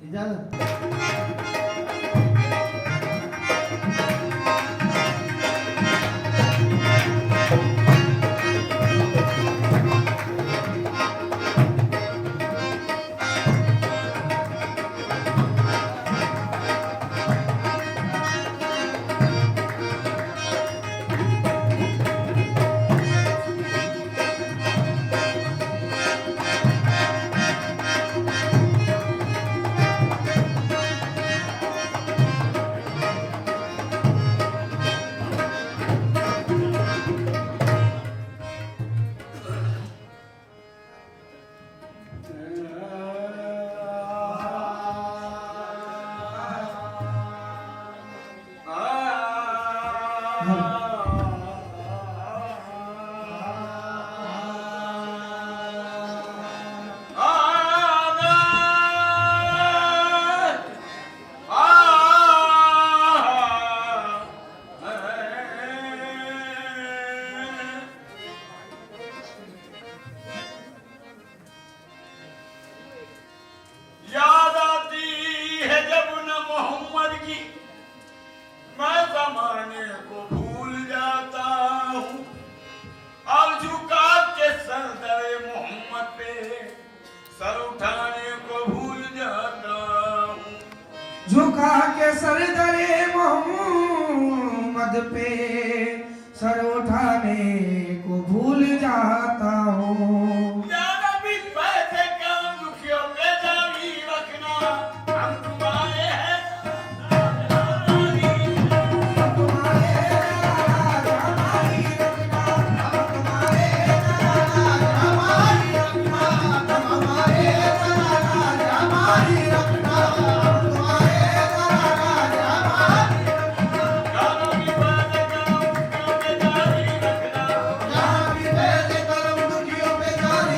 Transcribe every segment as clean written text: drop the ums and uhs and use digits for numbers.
इजाजत। याद आती है जब न मोहम्मद की, मैं जमाने को भूल जाता हूँ। अब झुका के सर दरे मोहम्मद पे, सर उठाने को भूल जाता हूँ। झुका के सर दरे मोहम्मद पे, सर उठाने को भूल जाता हूँ। या नबी पैसे कम दुखियों पे जारी रखना, हम तुम्हारे हैं दुखियों पे जारी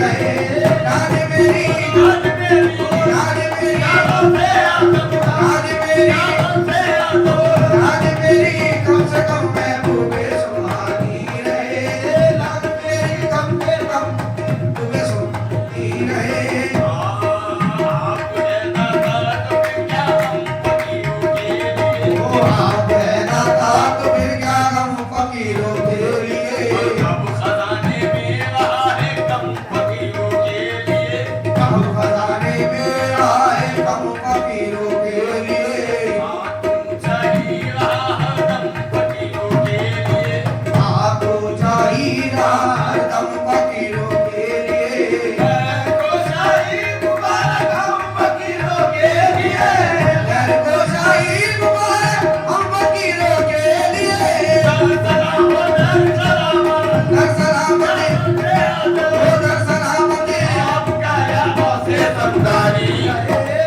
रहे राज मेरी आज मेरी राज मेरी यादों से आसमां राज मेरी यादों से आसमां राज मेरी कम से कम महबूबे सुहानी रहे राज मेरी कम से कम महबूबे सुहानी रहे आप है दाता तो फिर क्या हम फकीरों के लिए ओ आप है दाता तो फिर क्या हम फकीरों के लिए अब खजाने में रहा है कम फकीरों के लिए कम खजाने में आए कम फकीरों के लिए हाथ ऊंचा ही रहा हरदम फकीरों के लिए हाथ ऊंचा ही रहा हरदम फकीरों के लिए को शाही मुबारक हम फकीरों के लिए लहर को शाही मुबारक हम फकीरों के लिए दर सलामत दर सलामत ओ दर सलामत आपका या से समदारी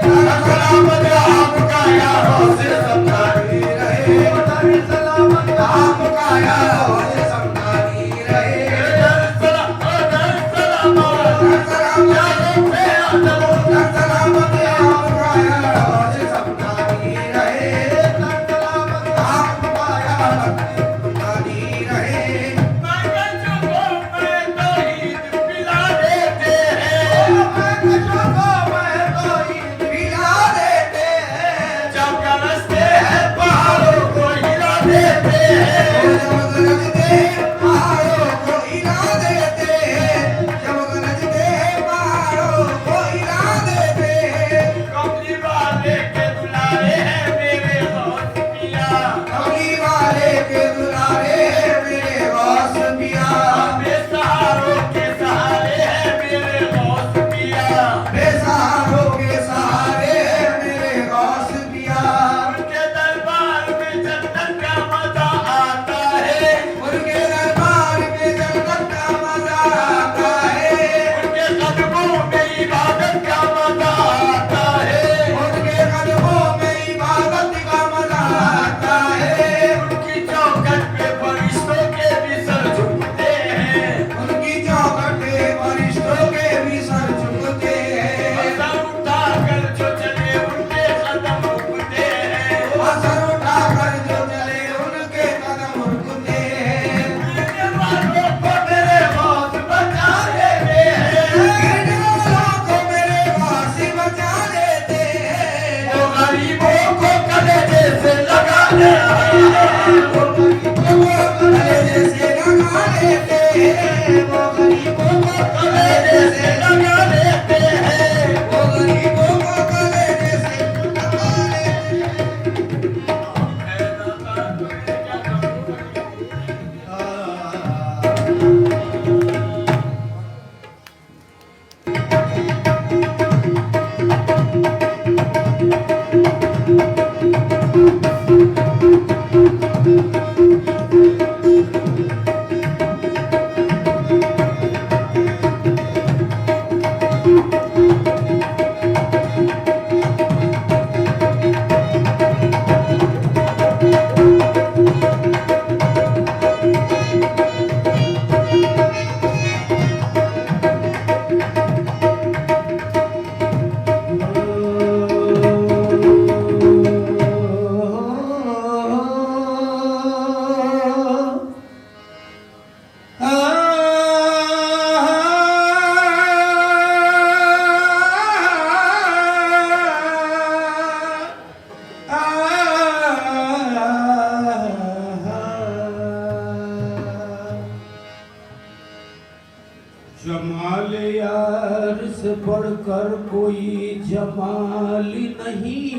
दर सलामत आपका या से समदारी रहे दर सलामत आपका या से समदारी रहे दर सलामत दर सलामत दर सलामत आपका या से समदारी रहे दर सलामत आपका या से समदारी रहे पिला देते हैं पिला देते हैं जब गरजते हैं पहाड़ों को हिला देते हैं जब गरजते पहाड़ों को हिला देते हैं जब गरजते पहाड़ों को हिला देते हैं कमली वाले के दुलारे हैं मेरे गौस पिया कमली वाले के दुलारे मेरे गौस पिया बेसहारों के सहारे हैं मेरे गौस पिया बेसहारों के सहारे मेरे गौस पिया उनके दरबार में जन्नत का मजा आता है उनके दरबार में जन्नत का मजा आता है उनके कदमों में इबादत का मजा आता है उनके कदमों में इबादत का मजा आता है उनकी चौखट पे फरिश्तों के भी सर झुकते हैं उनकी चौखट पे फरिश्तों के भी सर झुकते हैं सर उठाकर जो चले उनके कदम रुकते हैं सर उठाकर जो चले उनके कदम रुकते हैं गिरने वालों को मेरे गौस बचा लेते हैं गिरने वालों को मेरे वासी बचा लेते हैं वो गरीबों को कलेजे से लगा लेते हैं वो गरीबों को कलेजे से लगा लेते हैं वो गरीबों को कलेजे से लगा लेते हैं वो गरीबों को कलेजे से लगा लेते हैं जमाल यार से बढ़कर कोई जमाल नहीं,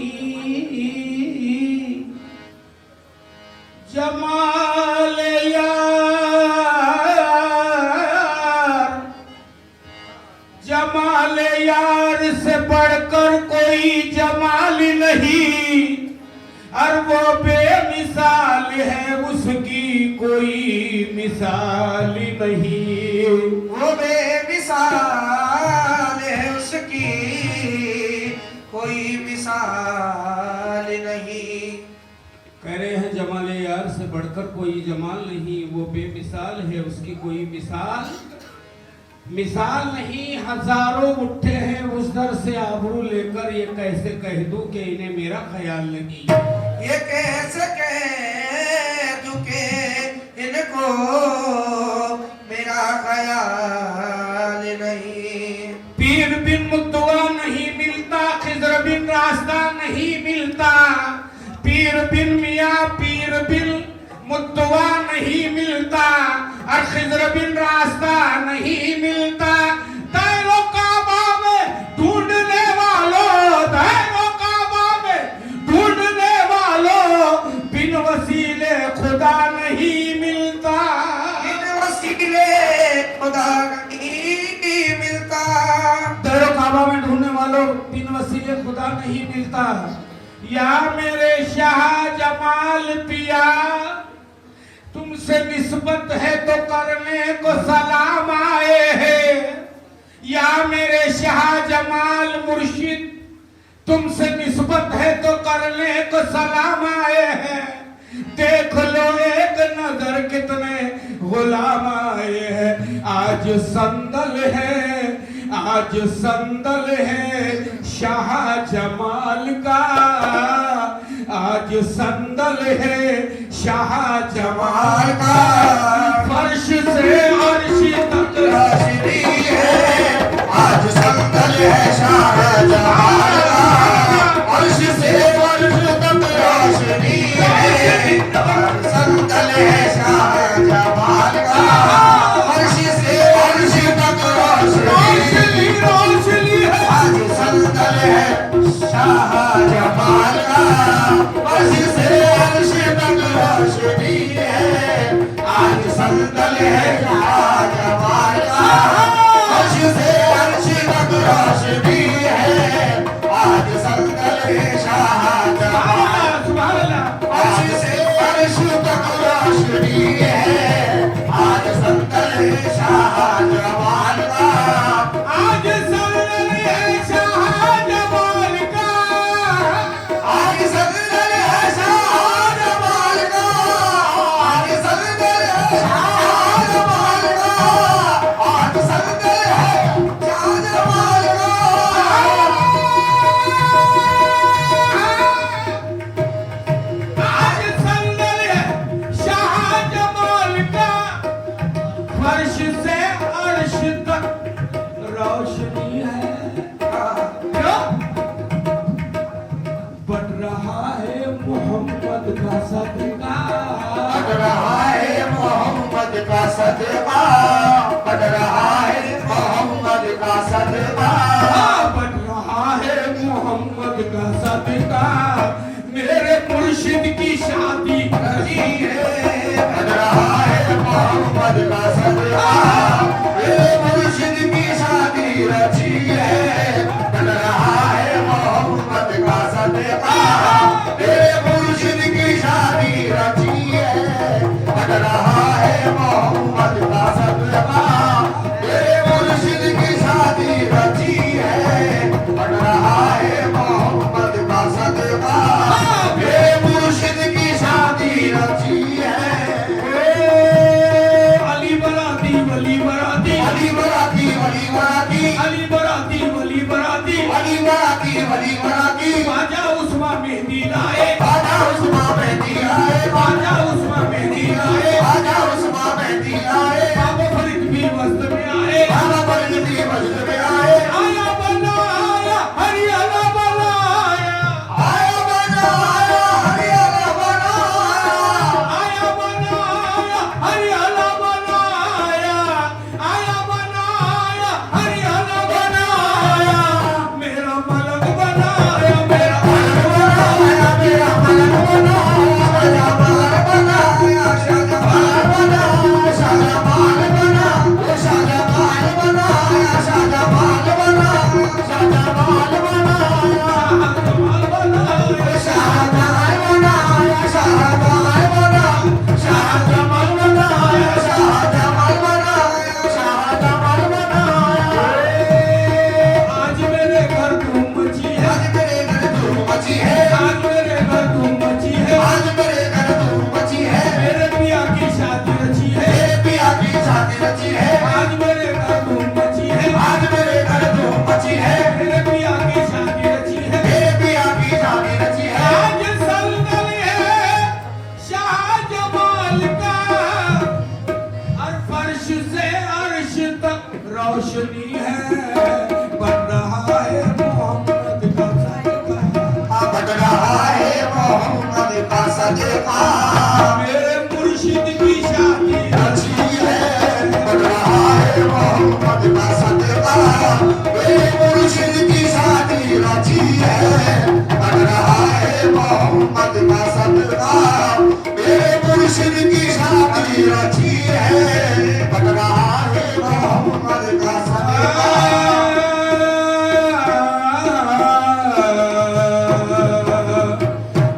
जमाल यार, जमाल यार से बढ़कर कोई जमाल नहीं, और वो बेमिसाल है उसकी कोई मिसाल नहीं। वो बेमिसाल है उसकी कोई मिसाल नहीं। कह रहे हैं जमाल यार से बढ़कर कोई जमाल नहीं, वो बेमिसाल है उसकी कोई मिसाल मिसाल नहीं, हजारों उठे हैं उस दर से आबरू लेकर, ये कैसे कह दूं कि इन्हें मेरा ख्याल नहीं। ये कैसे कह दूं कि इनको मेरा ख्याल नहीं। पीर बिन मुद्दुआ नहीं मिलता, खिजर बिन रास्ता नहीं मिलता। पीर बिन मियाँ पीर बिन मुद्दुआ नहीं मिलता, और खिजर बिन रास्ता नहीं मिलता। दैरो काबा में ढूंढने वालों, दैरो काबा में ढूंढने वालों, बिन वसीले खुदा नहीं मिलता। बिन वसीले खुदा नहीं मिलता। दैरो काबा में ढूंढने वालों, बिन वसीले खुदा नहीं मिलता। या मेरे शाह जमाल पिया, तुमसे निस्बत है तो करने को सलाम आए हैं। या मेरे शाह जमाल मुर्शिद, तुमसे निस्बत है तो करने को सलाम आए हैं। देख लो एक नजर कितने गुलाम आए हैं। आज संदल है, आज संदल है शाह जमाल का, आज संदल है शाह जमाल का। फर्श से अर्श तक रोशनी है, आज संदल है शाह जमाल का। अर्श से अर्श तक रोशनी है, संदल है शाह जमाल का। अर्श से अर्श तक रोशनी, रोशनी है, आज संदल है शाह जमाल का। अर्श से अर्श तक रोशनी है, आज संदल है शाह जमाल का। अर्श से अर्श तक रोशनी है, आज संदल है शाह जमाल। सुभान अल्लाह। अर्श से अर्श तक रोशनी है, आज संदल है शाह जमाल का। आज संदल है शाह जमाल का। आज संदल है शाह जमाल का। आज संदल है शाह जमाल का। आज संदल है शाह जमाल का। आज संदल है शाह जमाल का। फर्श से अर्श तक रोशनी है। क्यों? बढ़ रहा है मोहम्मद का सदका, बढ़ रहा है मोहम्मद का सदका। बढ़ रहा है मोहम्मद का सदका। बढ़ रहा है मोहम्मद का सदका। मेरे मुर्शिद की शादी रची है, बढ़ रहा है मोहम्मद का सदका। मेरे मुर्शिद की शादी रची है, बढ़ रहा है मोहम्मद का सदका। मेरे मुर्शिद की शादी रची है, बढ़ रहा है मोहम्मद का सदका। मेरे मुर्शिद की शादी रची है, बढ़ रहा है मोहम्मद का सदका। मेरे मुर्शिद की शादी रची है। अली बराती वली बराती, अली बराती वली बराती, अली बराती वली बराती। अली बराती वली बराती। बाजा उस्मा मेहंदी लाए, बाजा उस्मा मेहंदी आए, बाजा उस्मा मेहंदी लाए। बाजा उस्मा मेहंदी आए। बाबा फरीद भी वस्त में आए। बाबा फरीद भी वजद में आए। आया बनाया हरियाणा बनाया, आया बनाया हरियाणा बनाया। आया बनाया हरियाणा बनाया, आया बनाया हरियाणा बनाया। मेरा मलक बनाया, मेरा घर धूम मची है, मेरे पिया की शादी रची है। मेरे पिया की शादी रची है। आज सल्तन है शाह जमाल का, और फर्श से अर्श तक रोशनी है, बन रहा है मोहम्मद का सदका। बन रहा है मोहम्मद का सदका। मेरे मुर्शिद की शादी रची है, बन रहा है मोहम्मद का सदका। मेरे मुर्शिद की शादी रची है, बन रहा है मोहम्मद का सदका। मेरे मुर्शिद की शादी रची है, बन रहा है मोहम्मद का सदका।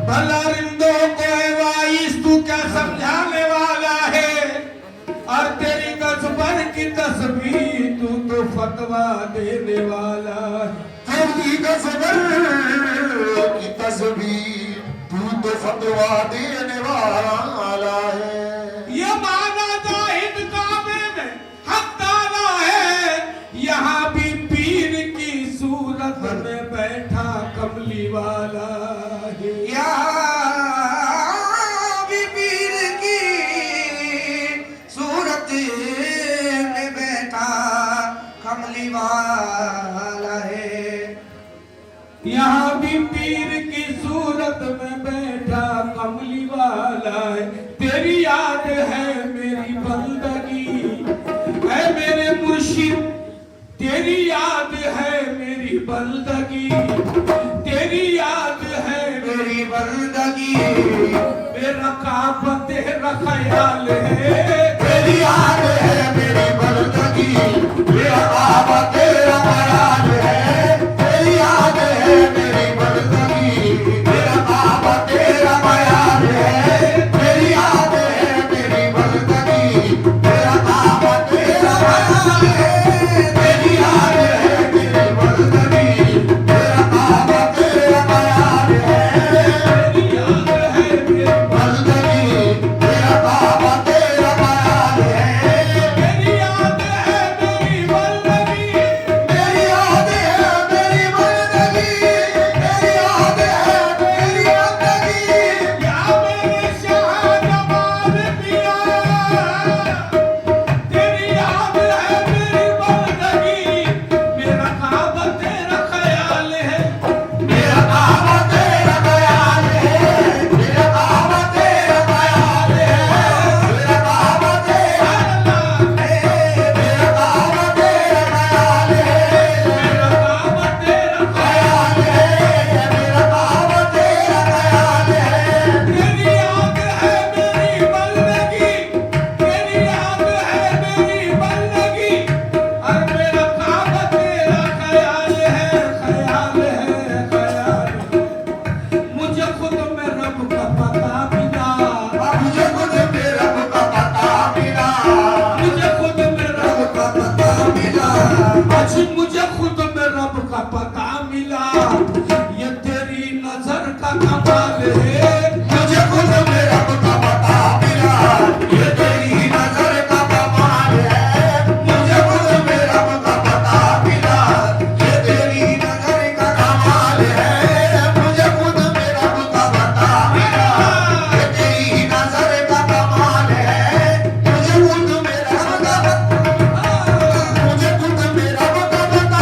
भला रिंदों को वाइस तू क्या समझाने वाला है, और तेरी गजबर की तस्वीर तू तो फतवा देने वाला है। तेरी गजबर की तस्वीर तू तो फतवा देने वाला है। ये माना जाहिद काबे में हक ताला है, यहाँ भी पीर की सूरत में बैठा कमली वाला है। या भी पीर की सूरत में बैठा कमली वाला है। यहाँ भी पीर की सूरत में बैठा कमली वाला है। तेरी याद है मेरी बंदगी, है मेरे मुर्शिद, तेरी याद है मेरी बंदगी, तेरी याद है मेरी बंदगी, मेरा काबा तेरा ख्याल है। तेरी याद है मेरी बंदगी, मेरा काबा तेरा ख्याल है। तेरी याद है मेरी बंदगी, मेरा काबा तेरा ख्याल है। तेरी याद है मेरी बंदगी, मेरा काबा तेरा ख्याल है। तेरी याद है मेरी बंदगी, मेरा काबा तेरा ख्याल है। तेरी याद है मेरी बंदगी, मेरा काबा तेरा ख्याल है। मेरी याद है मेरी बंदगी, मेरी याद है मेरी बंदगी, मेरी याद है मेरी बंदगी। या मेरे शाह जमाल पिया, तेरी याद है मेरी बंदगी, मेरा काबा तेरा ख्याल है। मेरा काबा तेरा ख्याल है, मेरा काबा तेरा ख्याल है। मेरा काबा तेरा है, मेरा काबा तेरा ख्याल है। मेरा काबा तेरा ख्याल है, मेरा काबा तेरा ख्याल है। तेरी याद है मेरी बंदगी, तेरी याद है मेरी बंदगी, और मेरा काबा तेरा ख्याल है, ख्याल है, ख्याल है। मुझे खुद में रब का पता मिला, मुझे खुद में रब का पता मिला, मुझे खुद में रब रब का पता मिला। आज मुझे खुद में रब का पता मिला। ये तेरी नजर का कमाल है, मुझे खुद में रब का पता मिला, ये तेरी नजर का कमाल है। मुझे खुद में रब का पता मिला, ये तेरी नजर का कमाल है। मुझे खुद में रब का पता मिला, ये तेरी नजर का कमाल है। मुझे खुद में रब का पता, मुझे खुद में रब का पता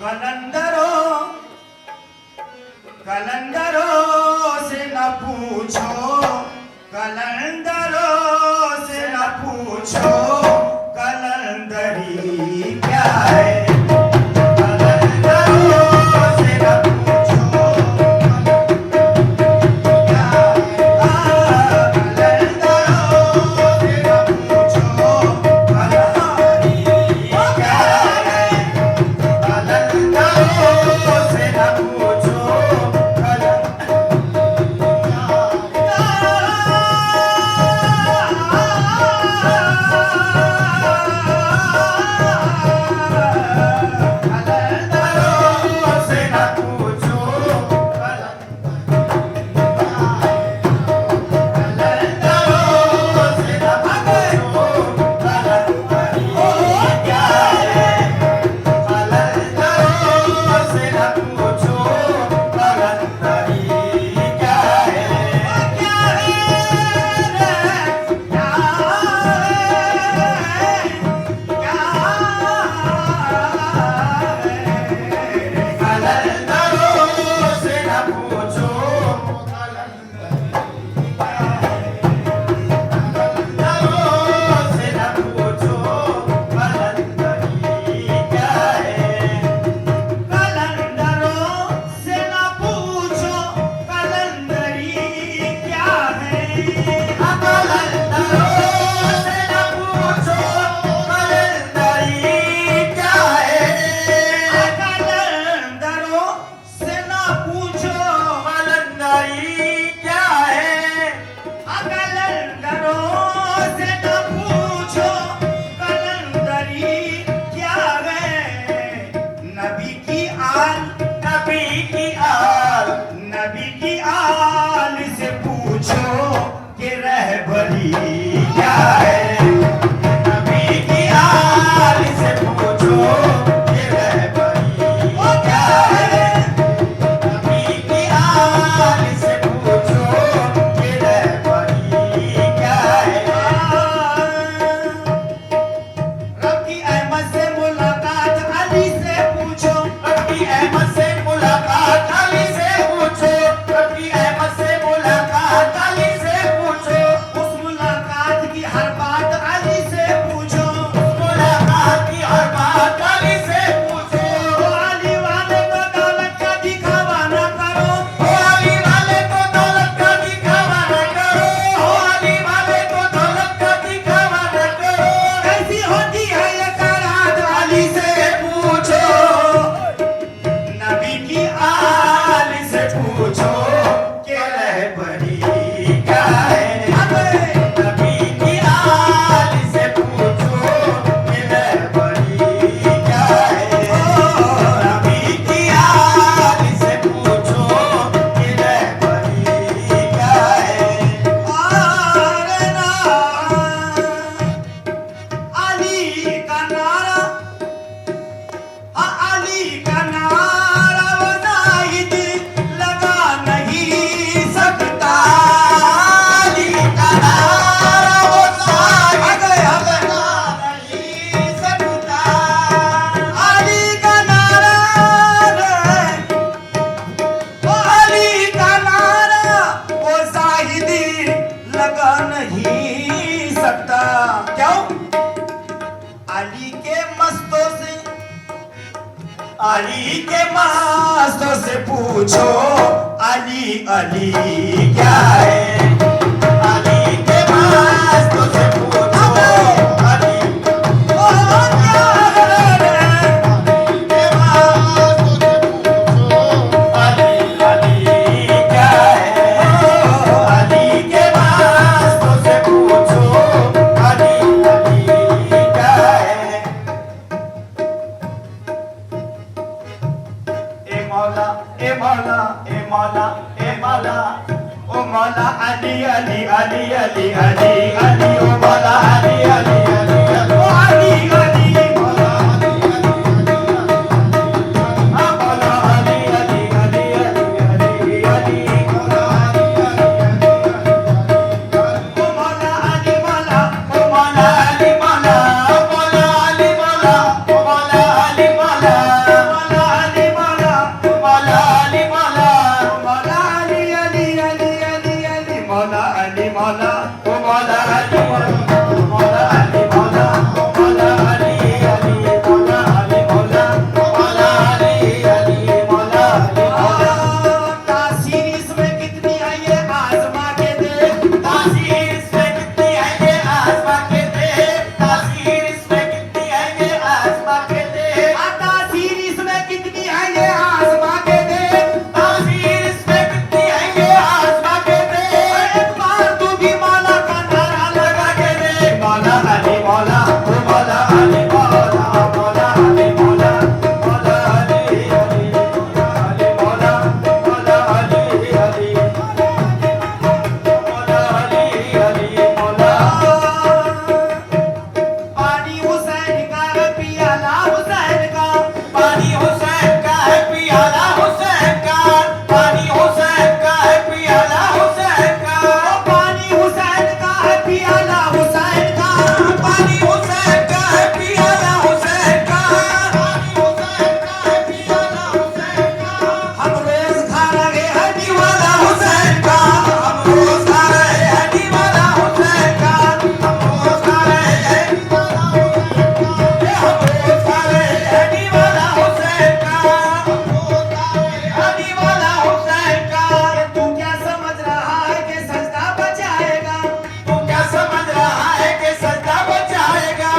कलंदरों कलंदरों से न पूछो, कलंदरों से न पूछो, कलंदरी क्या है। अली के मस्तों से पूछो अली अली क्या है। अली के मस्तों से पूछो अली क्या है। अली के मस्तों से पूछो अली अली क्या है। अली के मस्तों से पूछो अली अली क्या है। ए मौला ए मौला ए मौला ए मौला ओ मौला अली अली अली अली अली अली ओ मौला अली अली अली ओ अली अली मौला अली अली अली अली अली मौला ओ मौला अली मौला ओ मौला अली मौला ओ मौला अली मौला ओ मौला अली मौला अली मौला ओ मौला अली मौला अली मौला मौला अली अली मौला अली मौला मौला अली अली मौला अली मौला तासीर इसमें कितनी है ये आज़मा के देख तासीर इसमें कितनी है ये आज़मा के देख तासीर इसमें कितनी है ये आज़मा के देख तासीर इसमें कितनी है ये आज़मा के देख तासीर इसमें कितनी है ये आज़मा के देख एक बार तू भी मौला का नारा लगा के देख मौला अली मौला ओ मौला अली मौला मौला अली मौला मौला अली अली मौला मौला अली अली मौला अली अली मौला पानी हुसैन का है पियाला हुसैन का पानी हुसैन का है पियाला हुसैन का पानी हुसैन का है पियाला हुसैन का पानी हुसैन का है पियाला हुसैन का पानी हुसैन का है पियाला हुसैन का पानी हुसैन का है पियाला हुसैन का हम रोज खा रहे हैं दीवाना हुसैन का हम रोज खा रहे हैं दीवाना हुसैन का हम रोज खा रहे हैं दीवाना हुसैन का हम रोज खा रहे हैं दीवाना हुसैन का हम रोज खा रहे हैं दीवाना हुसैन का तू क्या समझ रहा है कि सजदा बचाएगा तू क्या समझ रहा है कि सजदा बचाएगा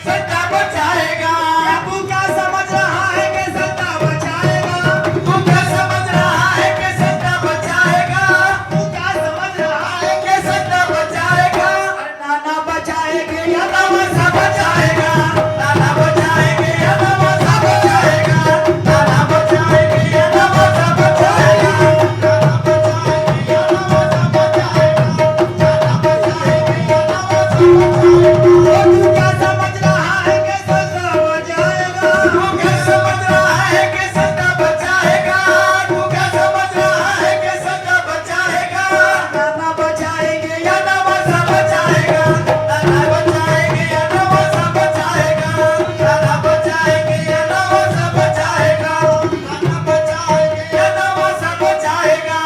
सजदा बचाएगा तू क्या समझ रहा है कि सजदा बचाएगा तू क्या समझ रहा है कि सजदा बचाएगा तू क्या समझ रहा है कि सजदा बचाएगा नाना बचाएंगे या नवाज़ा बचाएगा नाना बचाएंगे या नवाज़ा बचाएगा नाना बचाएंगे या नवाज़ा बचाएगा नाना बचाएंगे या नवाज़ा बचाएगा नाना बचाएंगे या नवाज़ा बचाएगा तू क्या समझ रहा है कि सजदा बचाएगा तू क्या समझ रहा है कि सजदा बचाएगा तू क्या समझ रहा है कि सजदा बचाएगा नाना बचाएंगे या नवाज़ा बचाएगा नाना बचाएंगे या नवाज़ा बचाएगा नाना बचाएंगे या नवाज़ा बचाएगा नाना बचाएंगे या नवाज़ा बचाएगा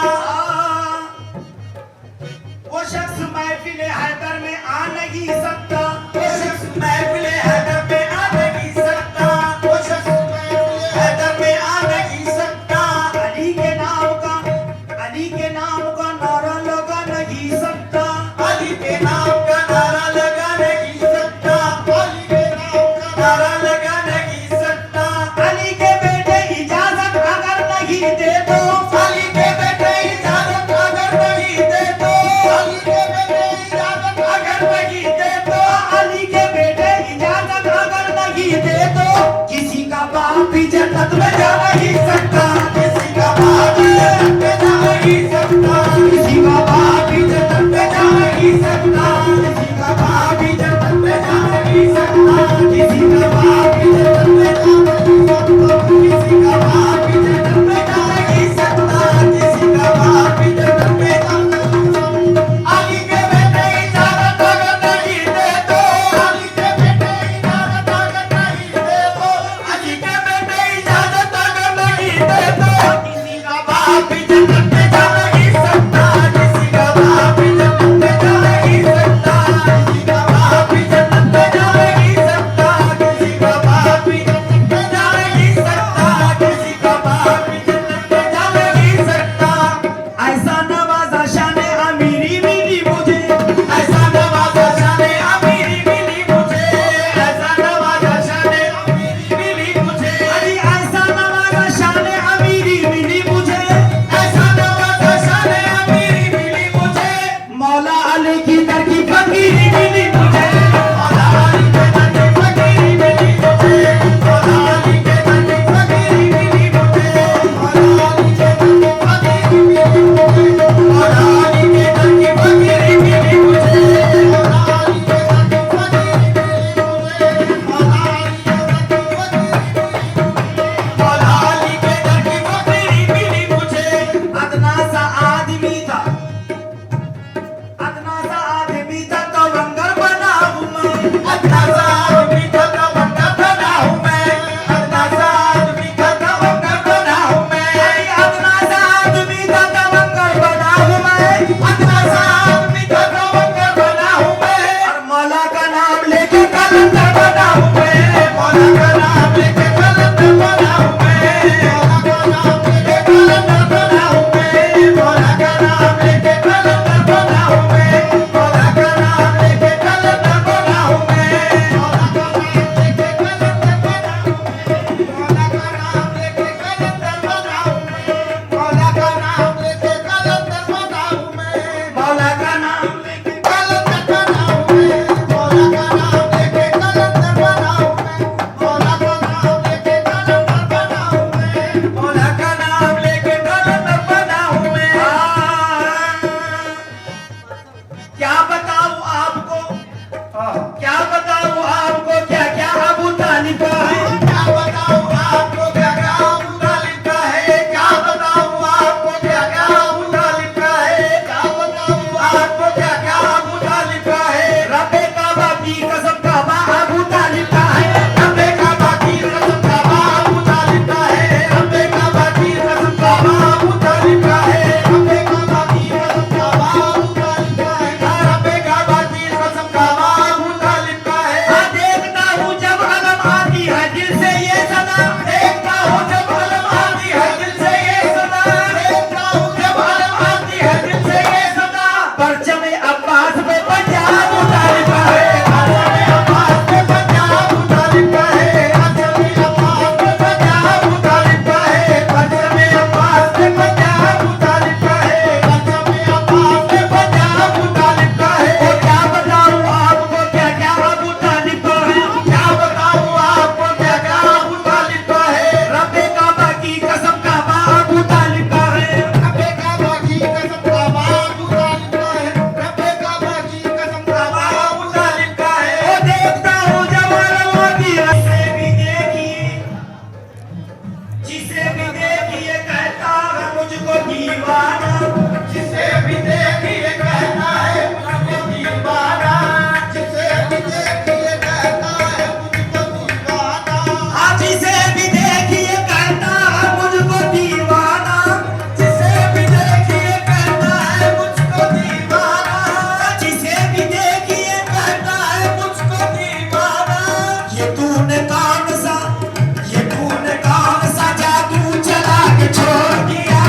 वो शख्स महफिल हैदर में आ नहीं सकता वो शख्स महफिल हैदर में आ नहीं सकता वो शख्स महफिल हैदर में आ नहीं सकता अली के नाम का नारा लगा नहीं सकता अली के नाम का नारा लगा नहीं सकता अली के नाम का नारा लगा नहीं सकता अली के बेटे इजाजत अगर नहीं दे दो अली के बेटे इजाजत अगर नहीं दे दो अली के बेटे इजाजत अगर नहीं दे दो अली के बेटे इजाजत अगर नहीं दे दो किसी का बाप भी जन्नत में जा नहीं सकता किसी का बाप भी जन्नत में जा नहीं सकता किसी का बाप भी जन्नत में जा नहीं सकता किसी का बाप भी जन्नत में जा नहीं सकता किसी का बाप भी जन्नत में जा नहीं सकता किसी का बाप भी जन्नत में जा नहीं सकता किसी का बाप भी जन्नत में जा नहीं सकता अली के बेटे इजाजत अगर नहीं दे दो अली के बेटे इजाजत अगर नहीं दे दो अली के बेटे इजाजत अगर अपना साथ मीठा कलंदर बना हूँ मैं। और मौला का नाम लेके कलंदर बना हूँ मैं। मौला का नाम लेके कलंदर बना हूँ मैं। मौला का नाम लेके कलंदर बना हूँ मैं। मौला का नाम लेके कलंदर बना हूँ मैं। मौला का नाम लेके कलंदर बना हूँ मैं। मौला का नाम लेके कलंदर बना हूँ मैं। मौला का नाम लेके कलंदर बना हूँ मैं। मौला का नाम लेके कलंदर बना हूँ मैं। मौला का नाम लेके कलंदर बना हूँ मैं। मौला का नाम लेके कलंदर बना हूँ मैं। मौला का नाम लेके कलंदर बना हूँ मैं। क्या बताऊं आपको, क्या बताऊं आपको, क्या क्या अबू तालिब का है। क्या बताऊं आपको, क्या क्या अबू तालिब का है। क्या बताऊं आपको, क्या क्या अबू तालिब का है। क्या बताऊं आपको, क्या क्या अबू तालिब का है। रब्बे काबा की कसम काबा अबू तालिब का है। रब्बे काबा की कसम काबा अबू तालिब का है। रब्बे काबा की कसम काबा अबू तालिब का है। रब्बे काबा की कसम काबा अबू तालिब का है। रब्बे काबा की कसम काबा अबू तालिब का है। हाँ, देखता हूँ जब अलम आती है दिल से ये सदा। देखता हूँ जब अलम आती है दिल से ये सदा। देखता हूँ जब अलम आती है दिल से ये सदा। परचम-ए अब्बास पे पंजाब तालिब का है। परचम-ए अब्बास पे पंजाब तालिब का है। परचम-ए अब्बास पे पंजाब तालिब का है। परचम-ए अब्बास पे पंजाब तालिब का है। परचम-ए अब्बास पे पंजाब तालिब का है। और क्या बताऊं आपको, क्या क्या अबू तालिब का है। क्या बताऊं आपको, क्या क्या अबू तालिब का है। रब्बे काबा की कसम काबा अबू तालिब का है। रब्बे काबा की कसम काबा अबू तालिब का है। रब्बे काबा की कसम काबा अबू तालिब का है। ओ देखता हूँ जब अलम आती है। जिसे भी देखिए कहता है मुझको दीवाना। जिसे भी देखिए कहता है मुझको दीवाना। जिसे भी देखिए कहता है मुझको दीवाना। हाँ, जिसे भी देखिए कहता है मुझको दीवाना। जिसे भी देखिए कहता है मुझको दीवाना। जिसे भी देखिए कहता है मुझको दीवाना। ये तूने कौन सा, ये तूने कौन सा जादू चला के छोड़ दिया।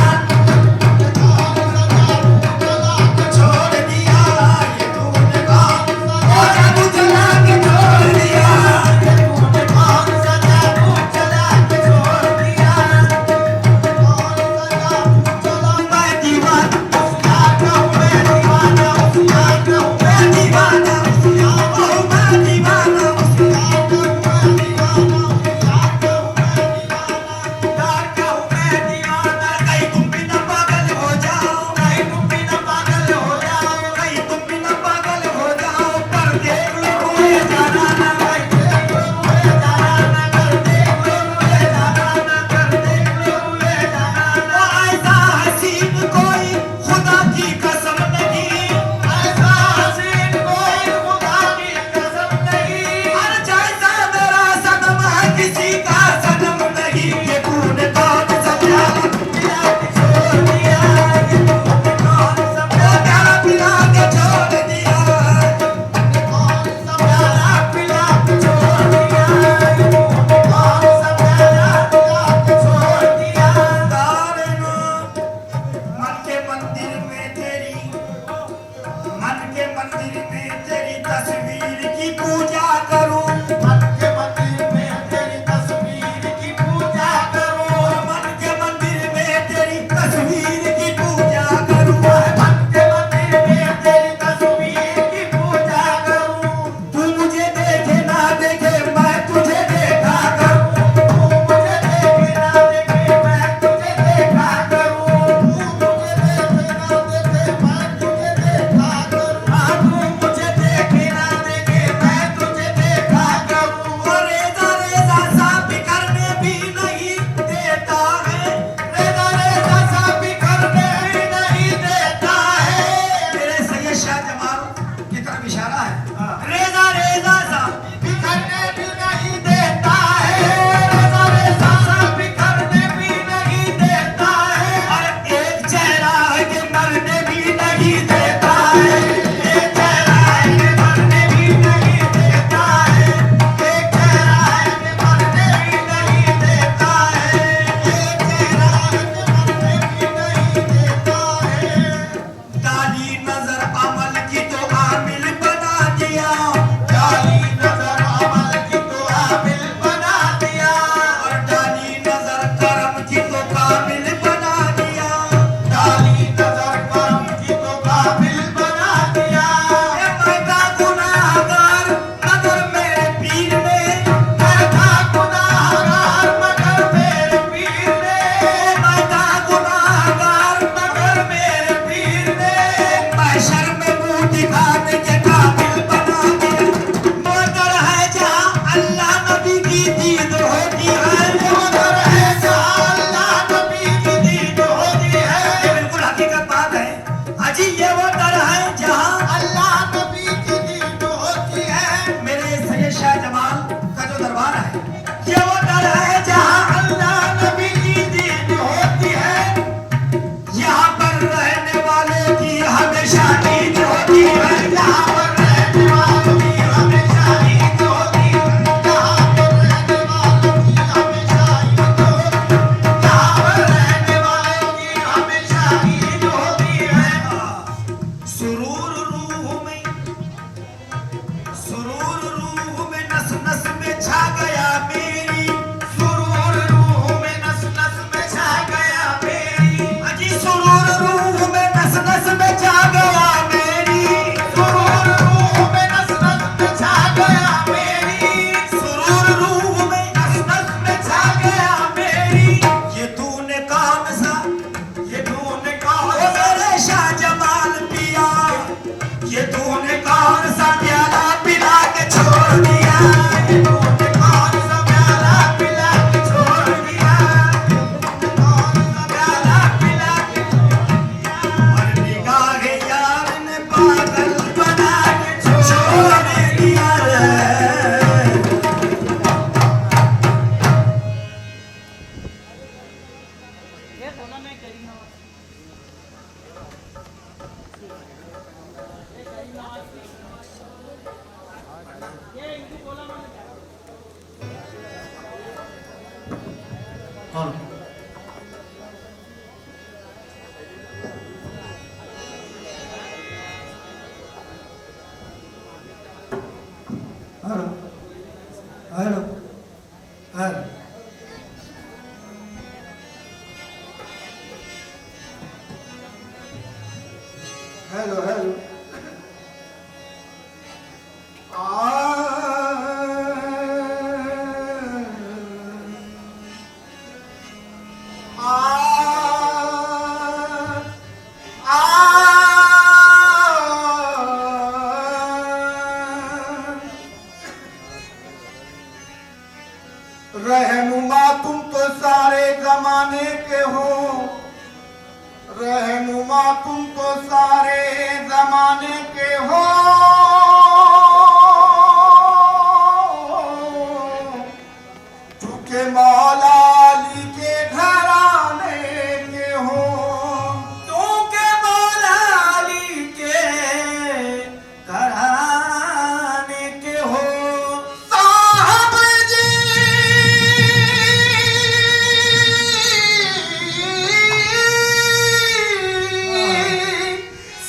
छोड़ दिया। ये तूने कौन सा जादू चला के छोड़ दिया। ये तूने कौन सा जादू चला के छोड़ दिया। मैं दीवाना उसका हूँ, मैं दीवाना उसका हूँ, मैं दीवाना उसका हूँ, मैं दीवाना उसका हूँ, मैं दीवाना उसका हूँ, मैं दीवाना। कहीं तुम भी न पागल हो जाओ, कहीं तुम भी न पागल हो जाओ, कहीं तुम भी न पागल हो जाओ। पर देख लो हुए जाना ना, कर देख लो हुए जाना ना, कर देख लो हुए जाना ना, कर देख लो हुए जाना ना। ऐसा हसीन कोई खुदा की कसम नहीं। ऐसा हसीन कोई खुदा की कसम नहीं। हर जैसा मेरा सनम है किसी का सनम नहीं। ये तूने कौन सा प्यार पिला के छोड़ दिया। ये तूने कौन सा प्यार पिला के छोड़ दिया। कौन सा प्यार पिला के छोड़ दिया। ये तूने कौन सा प्यार पिला के छोड़ दिया। मन के मंदिर में तेरी, मन के मंदिर में तेरी तस्वीर की पूजा करूं। मन के मंदिर में तेरी तस्वीर की पूजा करूं। मन के मंदिर में तेरी तस्वीर की पूजा करूं। मन के मंदिर में तेरी तस्वीर की पूजा करूं। तू मुझे देखे ना देखे मैं तुझे देखा करूं। तू मुझे देखे ना देखे मैं तुझे देखा करूं। तू मुझे देखे ना देखे मैं तुझे देखा करूं। हाँ, तू नजर अमल की तो आमिल बना दिया, डाली नजर अमल की तो आमिल बना दिया, और डाली नजर करम की तो कामिल बना दिया, डाली नजर करम की तो कामिल बना दिया। मैं था गुनाहगार मगर मेरे पीर ने, मैं था गुनाहगार मगर मेरे पीर ने, मैं था गुनाहगार मगर मेरे पीर ने, महशर में मुंह दिखाने के काबिल बना दिया। मोहतर है जहाँ अल्लाह नबी की दीद होती है, मोहतर है जहाँ अल्लाह नबी की दीद होती है। ये बिल्कुल हकीकत बात है अजी, ये वो दर है जहाँ अल्लाह नबी की दीद होती है। मेरे सैयद शाह जमाल का जो दरबार है, ये वो दर है जहाँ अल्लाह नबी की दीद होती है। यहाँ पर रहने वाले की हमेशा नींद होती है, यहाँ पर रहने वालों की हमेशा नींद होती है, यहाँ पर रहने वालों की हमेशा नींद होती है, यहाँ पर रहने वालों की हमेशा नींद होती है। सुरूर रूह में, सुरूर रूह में नस नस में छा गया मेरी, सुरूर रूह में नस नस में छा गया मेरी, अजी सुरूर रूह में नस नस में छा गया मेरी, सुरूर रूह में नस नस में छा गया मेरी, सुरूर रूह में नस नस में छा गया मेरी। ये तूने कौन सा, ये तूने कौन सा मेरे शाह जमाल पिया, ये तूने कौन सा प्याला पिला के छोड़ दिया, ये तूने कौन सा प्याला पिला के छोड़ दिया, ये तूने कौन सा प्याला पिला के छोड़ दिया, और निगाहे यार ने पागल बना के छोड़ दिया। Hello hello hello hello hello रहनुमा तुम तो सारे जमाने के हो, रहनुमा तुम तो सारे जमाने के हो, चूंकि मौला अली के घराने के हो, चूंकि मौला अली के घराने के हो। साहब जी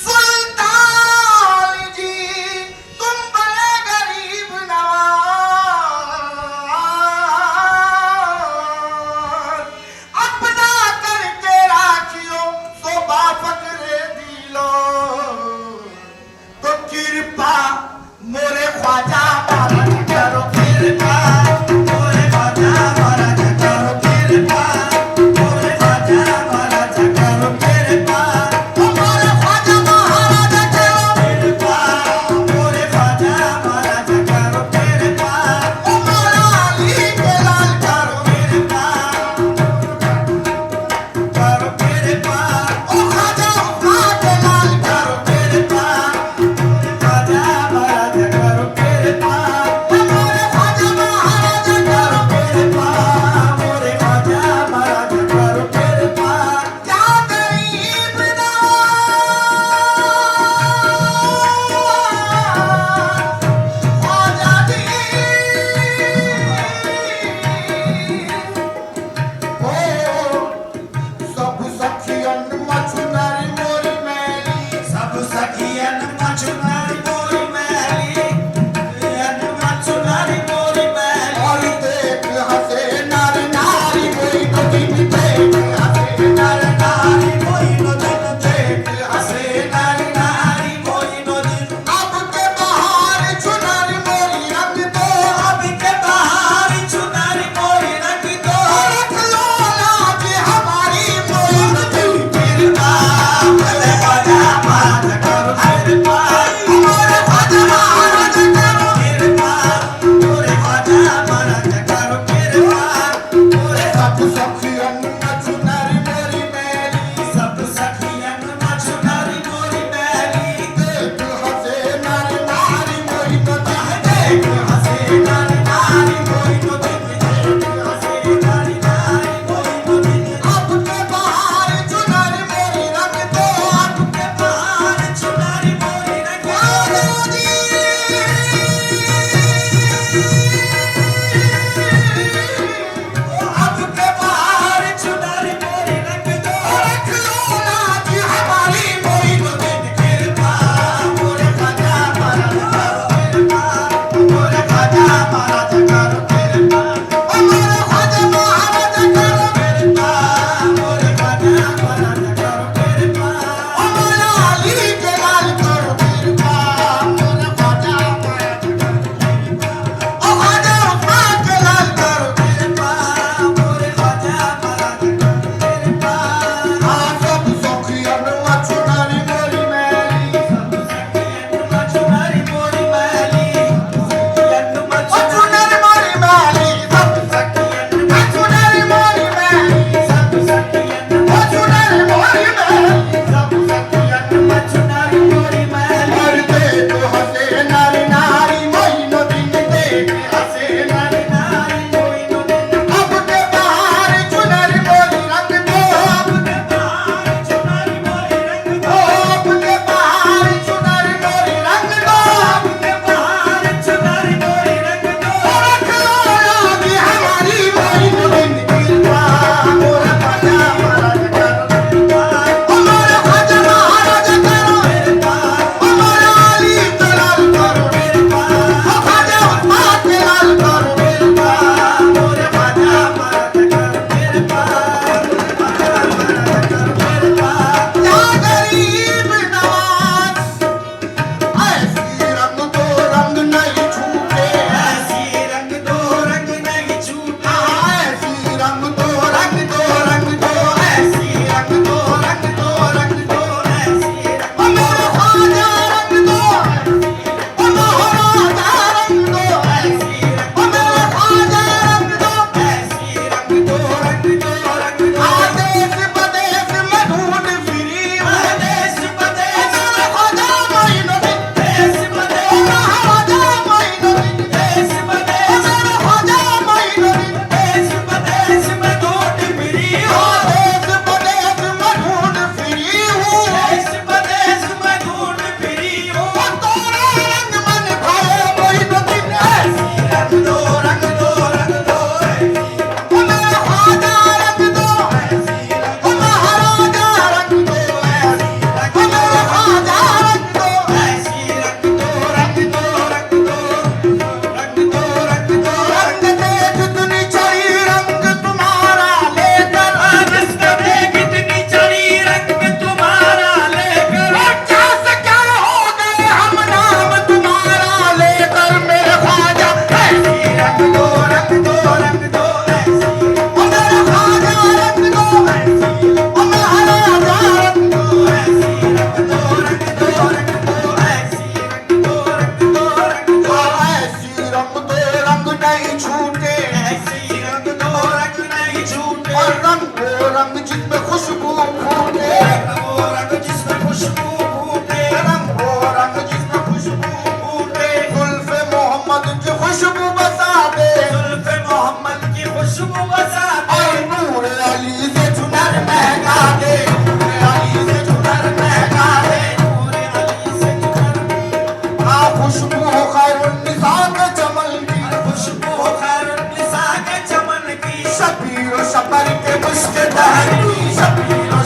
सुल्तान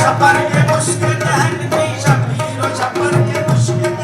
शबर के मुश्क दहन की शबीर शबर के मुश्क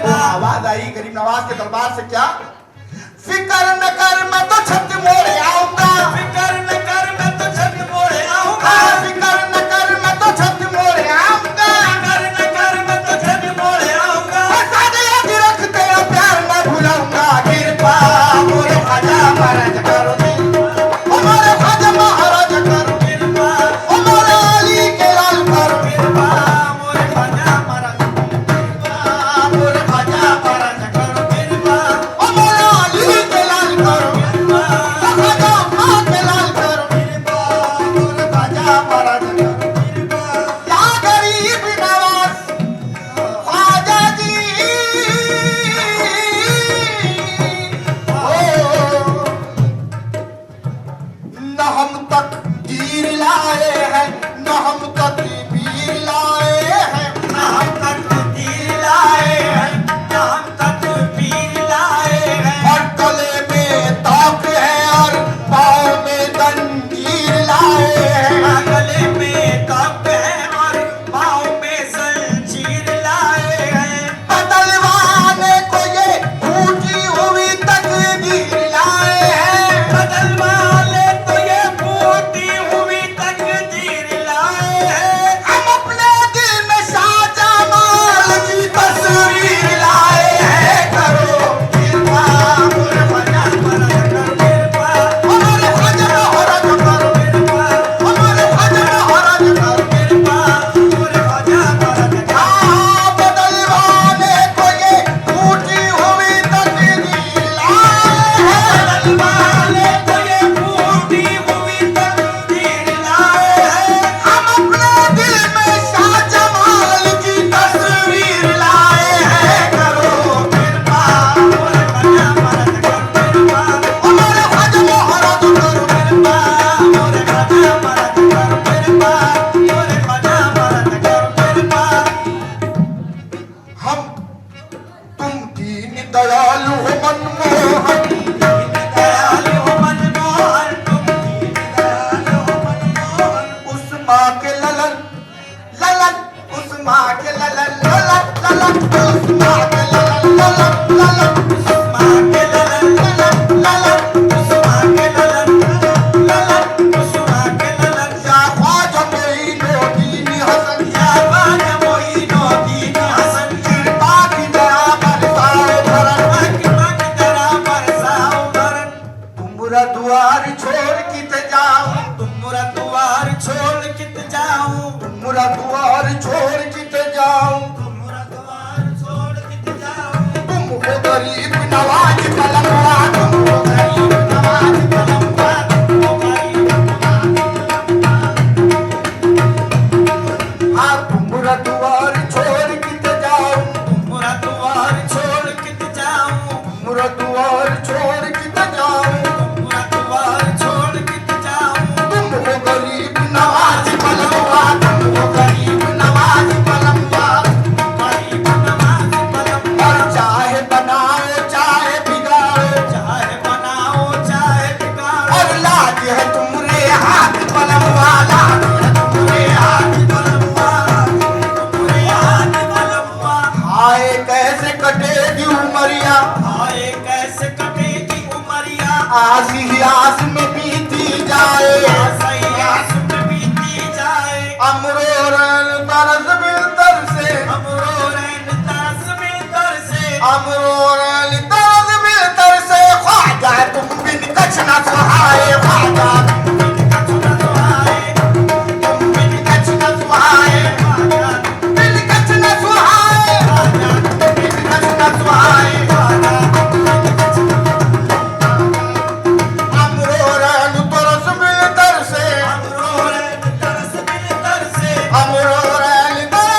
वो आवाज आई गरीब नवाज के दरबार से, क्या फिकर न कर मैं तो छत मोड़े आऊंगा, फिकर न कर मैं तो छत मोड़े आऊंगा, फिकर न कर मैं तो छत मोड़े आऊंगा, फिकर न कर मैं तो छत मोड़े आऊंगा, सादे याद रखते हैं प्यार मैं भुलाऊंगा, कृपा मोरे ख्वाजा महाराज करो दिल, ओ मोरे ख्वाजा महाराज करो कृपा ओ मोरे अली के लाल करो कृपा मोरे ख्वाजा महाराज, कृपा मोरे ख्वाजा महाराज करो कृपा ओ मोरे अली के लाल करो ख्वाजा मां के लाल करो मोरे ख्वाजा महाराज करो या गरीब नवाज ख्वाजा जी न हम तकदीर लाए हैं न हम तकबीर लाए हैं ना हम तकदीर लाए हैं, ना हम तकबीर लाए हैं, और गले में ताक है और पाँव में जंजीर लाए हैं गले में तप है और पाँव में जंजीर लाए हैं, बदलवाने को ये टूटी हुई तकदीर लाए हैं बदल वाले तो ये फूटी हुई तकदीर लाए हैं, हम अपने दिल में शाहजमाल की तस्वीर लाए हैं करो कृपा मोरे ख्वाजा महाराज करो कृपा हमारे ख्वाजा महाराज करो कृपा हमारे ख्वाजा महाराज करो कृपा मोरे ख्वाजा महाराज हाँ बदलवाने को ये टूटी हुई तकदीर लाए हैं बदल वाले तो ये फूटी हुई तकदीर लाए हैं, हम अपने दिल में शाहजमाल की तस्वीर लाए हैं करो कृपा मोरे ख्वाजा महाराज कृपा हमारे ख्वाजा महाराज करो कृपा मोरे ख्वाजा महाराज कृपा मोरे ख्वाजा महाराज कृपा हम तुम दीन दयालु हो मनमोहन दयालु हो मनमोहन, तुम दयालु हो मनमोहन, उस माँ के ललन ललन उस माँ के ललन ललन ललन उस माँ के ललन ललन ललन माँ के ललन ललन ललन उस माँ के ललन ललन उस माँ के ललन, या ख्वाजा मोइनो दीन हसन या ख्वाजा मोइनो दीन हसन, कृपा की दया बरसाए भरन कृपा की तरह बरसाओ भरन, तुमरा द्वार छोड़ कित जाऊं तुमरा द्वार छोड़ कित जाऊं, तुमरा द्वार छोड़ कित जाऊं तुमरा द्वार छोड़ कित जाऊं, तुम हो गरीब नवाज कलमवा तुम हो गरीब नवाज कलमवा ओ गरीब हाँ तुमरा द्वार छोड़ कित जाऊं तुमरा द्वार छोड़ कित जाऊं, तुमरा द्वार छोड़ कित जाऊं तुमरा द्वार छोड़ कित जाऊं, तुम हो गरीब नवाज कलमवा तुम हो गरीब नवाज कलमवा गरीब नवाज कलम, और चाहे बनाओ चाहे बिगाड़ो चाहे बनाओ चाहे बिगाड़ो, और लाज है तुमरे हाथ कलमवा लाज है तुमरे हाथ कलमवा तुम्हारे हाथ कलमवा, हाय कैसे कटेगी उमरिया हाय कैसे कटेगी उमरिया, आस ही आस में बीती जाए सही आस में बीती जाए, अमरोरन तरस बिलतर से हमरो रैन तरस में तरसे, अमरोरन तरस बिलतर से ख्वाजा तुम बिन कछ न सुहाए ख्वाजा तुम बिन कछ न सुहाए तुम बिन कछ न सुहाए बिन कछ न सुहाए बिन कछ न सुहाए अमरोरन तरस बिलतर से हमरो रैन तरस में तरसे, अमरोरन तरस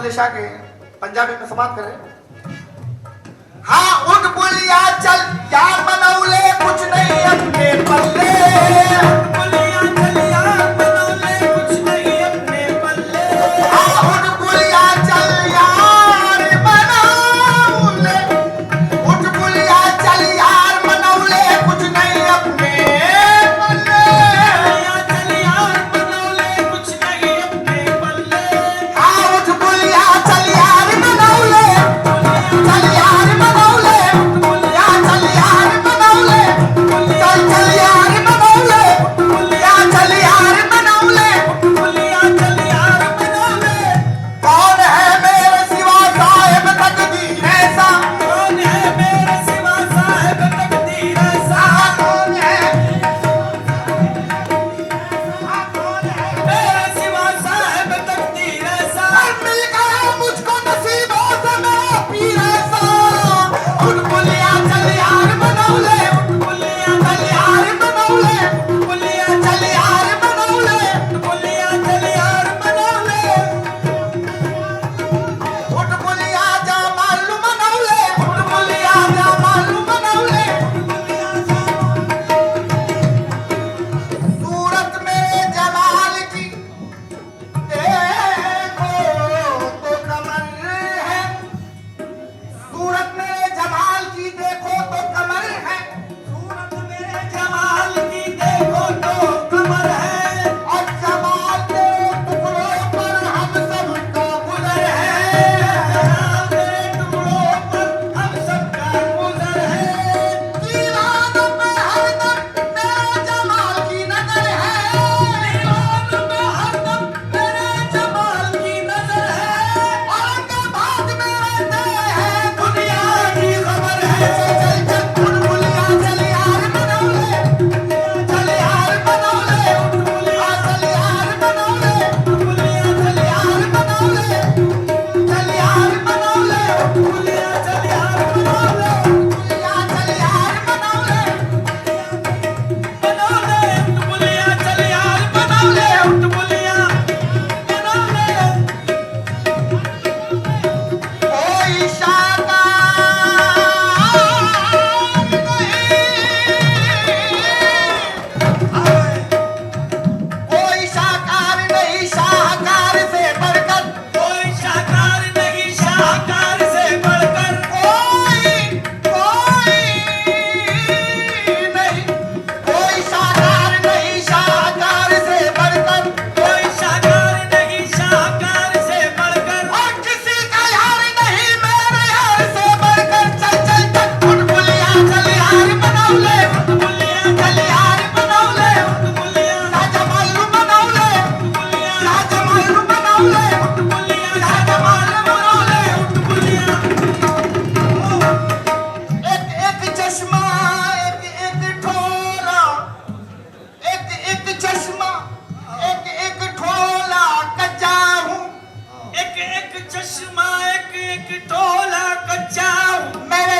दिशा के पंजाबी में समाप्त करें। हाँ उठ बुलिया चल यार बनौले कुछ नहीं अपने पल्ले, बुलिया चल यार बनौले कुछ नहीं अपने पल्ले। हाँ उठ बुलिया चल यार बनौले, उठ बुलिया चल यार बनौले कुछ नहीं अपने पल्ले, बुलिया चल यार बनौले कुछ नहीं अपने पल्ले। हाँ उठ बुलिया चल यार बनौले, चल यार बनौले, या चल यार बनौले, चल चल यार बनौले, या चल यार बनौले। बुलिया चल यार बनौले। कौन है मेरे सिवा साहिब तकदीर ऐसा, कौन है मेरे सिवा साहिब तकदीर ऐसा। कौन है मेरे सिवा साहिब तकदीर ऐसा। मिल गया मुझको नसीबों से मेरा पीर ऐसा। उठ बुलिया चल यार बनौले, बुलिया चल यार बनौले, बुलिया चल यार बनौले, बुलिया चल यार बनौले। उठ बुलिया जा मालूम बनौले, उठ बुलिया जा मालूम बनौले। सूरत में जमाल की देखो तो कमर है, सूरत में जमाल की देखो तो कमर है, सूरत मेरे जमाल की देखो तो कमर है। और जमाल के टुकड़ों पर हम सबका गुजर है। जमाल मेरे टुकड़ों पर हम सबका गुजर है। दीवानों पे हरदम मेरे जमाल की नजर है, दीवानों पे हरदम मेरे जमाल की नजर है। और के भाग में रहते हैं दुनिया की खबर है। चल चल उठ बुलिया चल यार बनौले, चल यार बनौले, आ चल यार बनौले, बुलिया चल यार बनौले, चल यार बनौले, बुलिया चल यार बनौले। बुलिया चल यार बनौले। बनौले बुलिया चल यार बनौले। बुलिया बनौले। कोई शाका कोई शाकार नहीं शाहकार से बढ़कर, कोई शाहकार नहीं शाहकार से बढ़कर। कोई नहीं, कोई शाहकार नहीं शाहकार से बढ़कर, कोई शाहकार नहीं शाहकार से बढ़कर। और किसी का यार नहीं मेरे यार से बढ़कर। चल चल चल उठ बुलिया चल यार बनौले, बुलिया चल यार बनौले, बुलिया राजा मालू बनौले, राजा मालू बनौले, बुलिया राजा मालू बनौले। बुलिया। एक एक चश्मा एक एक ठोला, एक एक चश्मा एक एक ठोला कच्चा हूँ, एक एक चश्मा एक एक टोला कच्चा हूँ। मेरे